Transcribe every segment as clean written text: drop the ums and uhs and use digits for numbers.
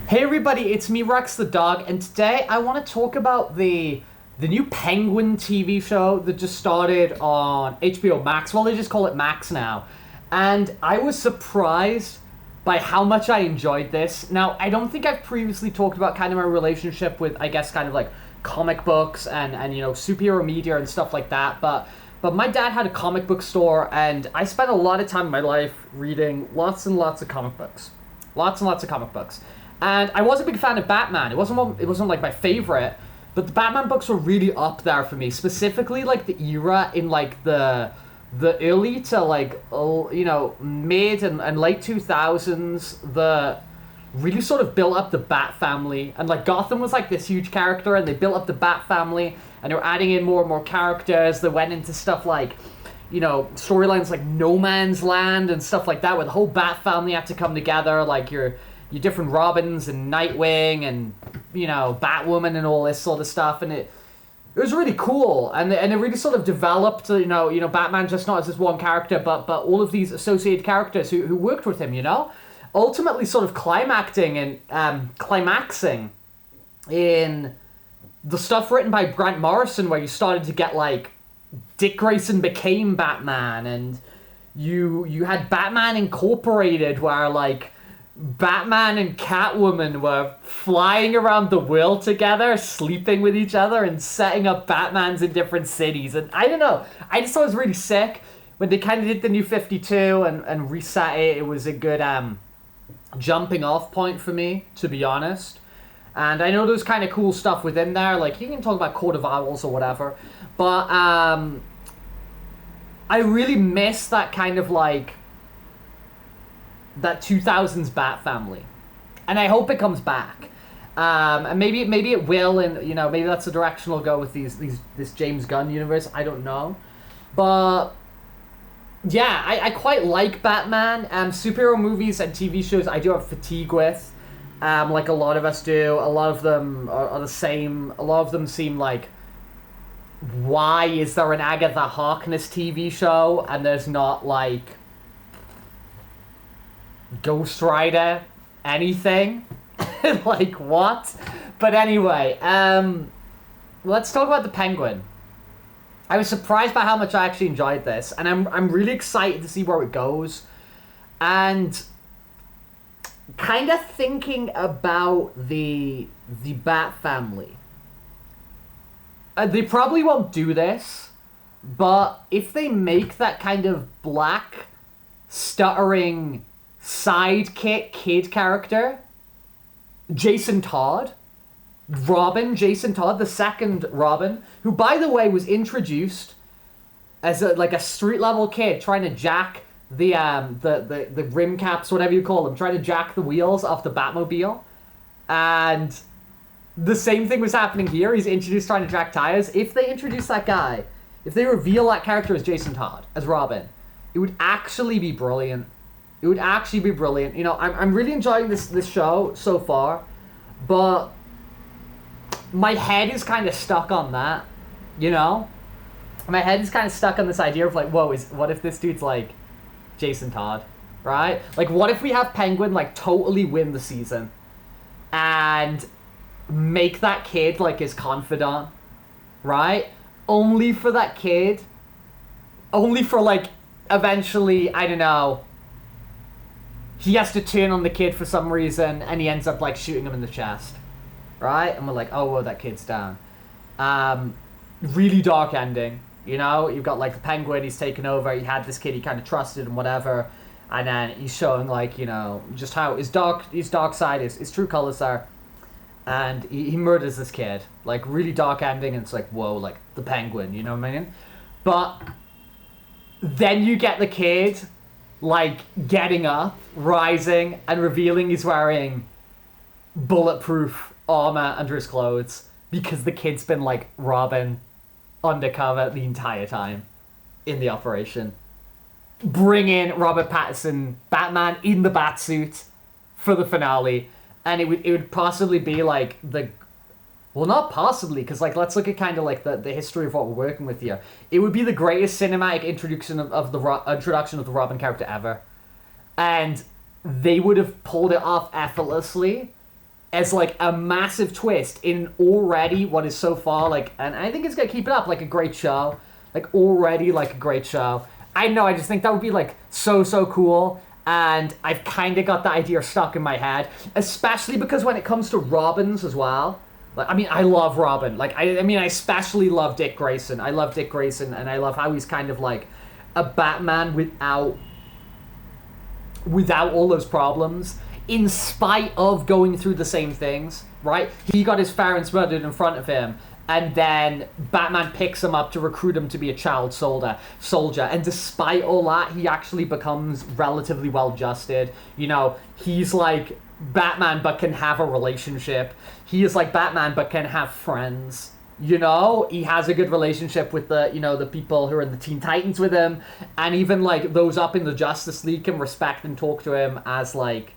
Hey everybody, it's me Rex the dog, and today I want to talk about the new Penguin TV show that just started on HBO Max. Well, they just call it Max now. And I was surprised by how much I enjoyed this. Now, I don't think I've previously talked about kind of my relationship with, I guess, kind of like comic books and superhero media and stuff like that, but my dad had a comic book store, and I spent a lot of time in my life reading lots and lots of comic books. Lots and lots of comic books. And I was a big fan of Batman. It wasn't like my favorite, but the Batman books were really up there for me. Specifically, like the era in like the early to like mid and late 2000s. The really sort of built up the Bat family, and like Gotham was like this huge character, and they built up the Bat family, and they were adding in more and more characters. They went into stuff like storylines like No Man's Land and stuff like that, where the whole Bat family had to come together, like your different Robins and Nightwing and Batwoman and all this sort of stuff, and it was really cool, and it really sort of developed Batman just not as this one character, but all of these associated characters who worked with him, ultimately sort of climaxing in the stuff written by Grant Morrison, where you started to get like Dick Grayson became Batman, and you had Batman Incorporated, where like Batman and Catwoman were flying around the world together, sleeping with each other, and setting up Batmans in different cities. And I don't know, I just thought it was really sick when they kind of did the New 52 and reset it. It was a good jumping off point for me, to be honest. And I know there's kind of cool stuff within there, like you can talk about Court of Owls or whatever, but I really miss that kind of like that 2000s Bat family, and I hope it comes back. And maybe it will, and maybe that's the direction we'll go with this James Gunn universe. I don't know, but yeah, I quite like Batman. Superhero movies and TV shows I do have fatigue with, like a lot of us do. A lot of them are the same. A lot of them seem like, why is there an Agatha Harkness TV show and there's not like Ghost Rider anything? Like what? But anyway, let's talk about the Penguin. I was surprised by how much I actually enjoyed this, and I'm really excited to see where it goes. And kind of thinking about the Bat family. They probably won't do this, but if they make that kind of black, stuttering sidekick kid character, Jason Todd, Jason Todd, the second Robin, who by the way was introduced as a street level kid trying to jack the rim caps, whatever you call them, trying to jack the wheels off the Batmobile, and the same thing was happening here. He's introduced trying to jack tires. If they introduce that guy, if they reveal that character as Jason Todd, as Robin, it would actually be brilliant. It would actually be brilliant. I'm really enjoying this show so far, but my head is kind of stuck on that, My head is kind of stuck on this idea of like, what if this dude's like Jason Todd, right? Like, what if we have Penguin like totally win the season and make that kid like his confidant, right? Only for that kid, only for like eventually, I don't know, he has to turn on the kid for some reason, and he ends up like shooting him in the chest, right? And we're like, oh, whoa, that kid's down. Really dark ending, You've got like the Penguin, he's taken over. He had this kid he kind of trusted and whatever, and then he's showing like just how his dark side, his true colors are, and he murders this kid. Like really dark ending, and it's like, whoa, like the Penguin, you know what I mean? But then you get the kid like getting up, rising, and revealing he's wearing bulletproof armor under his clothes because the kid's been like Robin undercover the entire time in the operation. Bring in Robert Pattinson, Batman in the Batsuit for the finale, and it would possibly be like not possibly, because like let's look at kind of like the history of what we're working with here. It would be the greatest cinematic introduction of the Robin character ever, and they would have pulled it off effortlessly as like a massive twist in already what is so far like, and I think it's gonna keep it up, like a great show, like already like a great show. I know, I just think that would be like so cool, and I've kind of got the idea stuck in my head, especially because when it comes to Robins as well. Like, I mean, I love Robin. Like, I mean, I especially love Dick Grayson. I love Dick Grayson, and I love how he's kind of like a Batman without all those problems, in spite of going through the same things, right? He got his parents murdered in front of him, and then Batman picks him up to recruit him to be a child soldier. And despite all that, he actually becomes relatively well-adjusted. You know, he's like Batman but can have a relationship. He is like Batman but can have friends. You know, he has a good relationship with the, you know, the people who are in the Teen Titans with him, and even like those up in the Justice League can respect and talk to him as like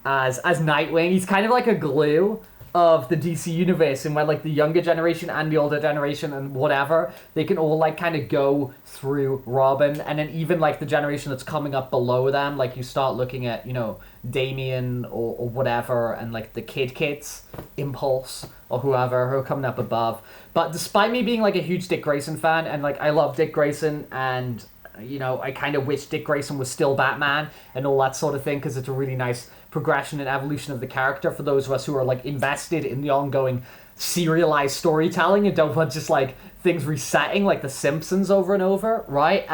as Nightwing. He's kind of like a glue of the DC universe, and where like the younger generation and the older generation and whatever, they can all like kind of go through Robin, and then even like the generation that's coming up below them, like you start looking at, you know, Damian or whatever, and like the kids, Impulse or whoever who are coming up above. But despite me being like a huge Dick Grayson fan, and like I love Dick Grayson, and you know, I kind of wish Dick Grayson was still Batman and all that sort of thing, because it's a really nice progression and evolution of the character for those of us who are like invested in the ongoing serialized storytelling and don't want just like things resetting like The Simpsons over and over, right?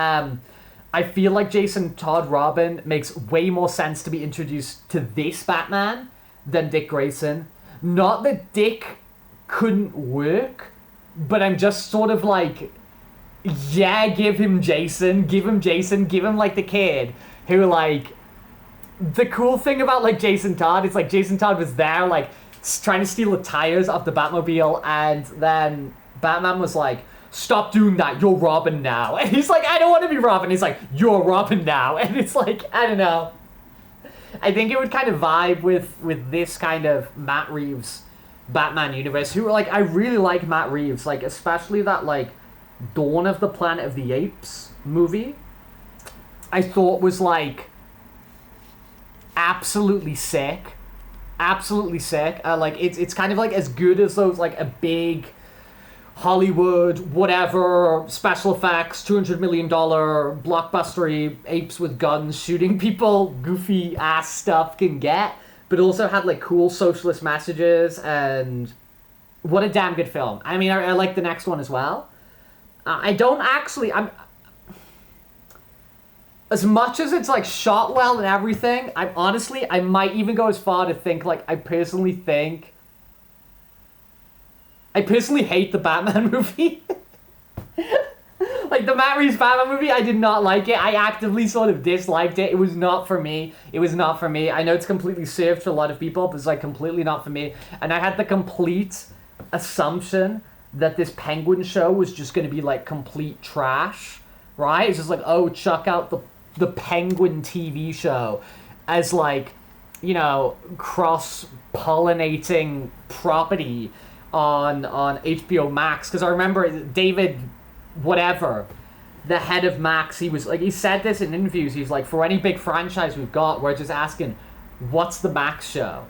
I feel like Jason Todd Robin makes way more sense to be introduced to this Batman than Dick Grayson. Not that Dick couldn't work, but I'm just sort of like, yeah, give him Jason, give him like the kid who like, the cool thing about like Jason Todd is like Jason Todd was there like trying to steal the tires off the Batmobile, and then Batman was like, stop doing that, you're Robin now. And he's like, I don't want to be Robin. He's like, you're Robin now. And it's like, I don't know. I think it would kind of vibe with this kind of Matt Reeves Batman universe, who like, I really like Matt Reeves, like especially that like Dawn of the Planet of the Apes movie, I thought was like absolutely sick. Like it's kind of like as good as those like a big Hollywood whatever special effects $200 million blockbustery apes with guns shooting people goofy ass stuff can get, but also had like cool socialist messages, and what a damn good film. I mean, I like the next one as well. I'm as much as it's like shot well and everything, I might even go as far to think like I personally hate the Batman movie. Like the Matt Reeves Batman movie, I did not like it. I actively sort of disliked it. It was not for me. I know it's completely served for a lot of people, but it's like completely not for me. And I had the complete assumption that this Penguin show was just going to be like complete trash, right? It's just like, oh, chuck out the Penguin TV show as like, you know, cross-pollinating property on HBO Max. Because I remember David whatever, the head of Max, he was like, he said this in interviews, he's like, for any big franchise we've got, we're just asking, what's the Max show?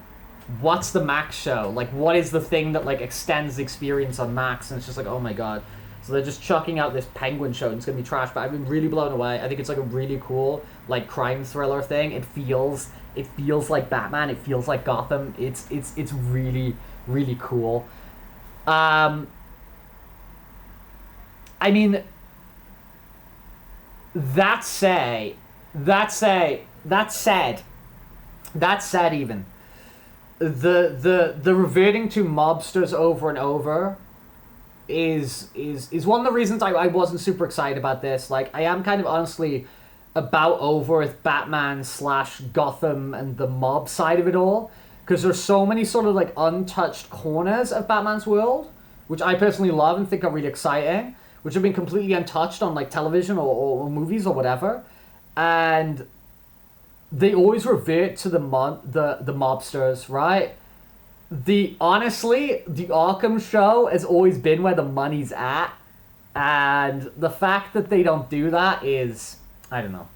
Like, what is the thing that like extends the experience on Max? And it's just like, oh my god. So they're just chucking out this Penguin show and it's gonna be trash, but I've been really blown away. I think it's like a really cool like crime thriller thing. It feels like Batman, it feels like Gotham. It's really, really cool. I mean, that said, even the reverting to mobsters over and over is one of the reasons I wasn't super excited about this. Like, I am kind of honestly about over with Batman / Gotham and the mob side of it all, because there's so many sort of like untouched corners of Batman's world, which I personally love and think are really exciting, which have been completely untouched on like television or movies or whatever, and they always revert to the mobsters, right? Honestly, the Arkham show has always been where the money's at, and the fact that they don't do that is, I don't know.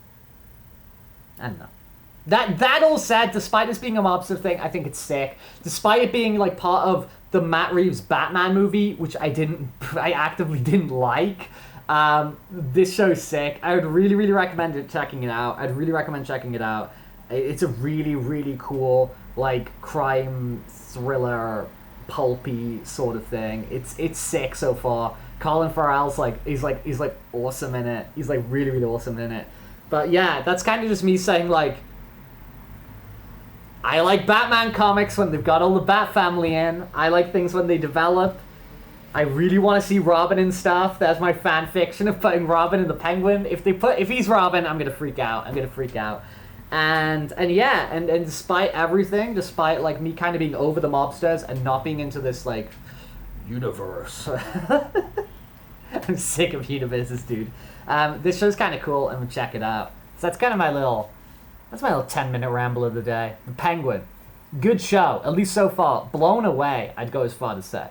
That all said, despite this being a mobster thing, I think it's sick. Despite it being like part of the Matt Reeves Batman movie, which I actively didn't like. This show's sick. I would really recommend checking it out. I'd really recommend checking it out. It's a really cool like crime thriller, pulpy sort of thing. It's sick so far. Colin Farrell's he's awesome in it. He's like really awesome in it. But yeah, that's kind of just me saying like, I like Batman comics when they've got all the Bat family in. I like things when they develop. I really want to see Robin and stuff. That's my fan fiction of putting Robin in the Penguin. If he's Robin, I'm gonna freak out. And yeah, and despite everything, despite like me kind of being over the mobsters and not being into this like universe. I'm sick of universes, dude. This show's kind of cool, and we'll check it out. So that's kind of my little 10-minute ramble of the day. The Penguin. Good show, at least so far. Blown away, I'd go as far to say.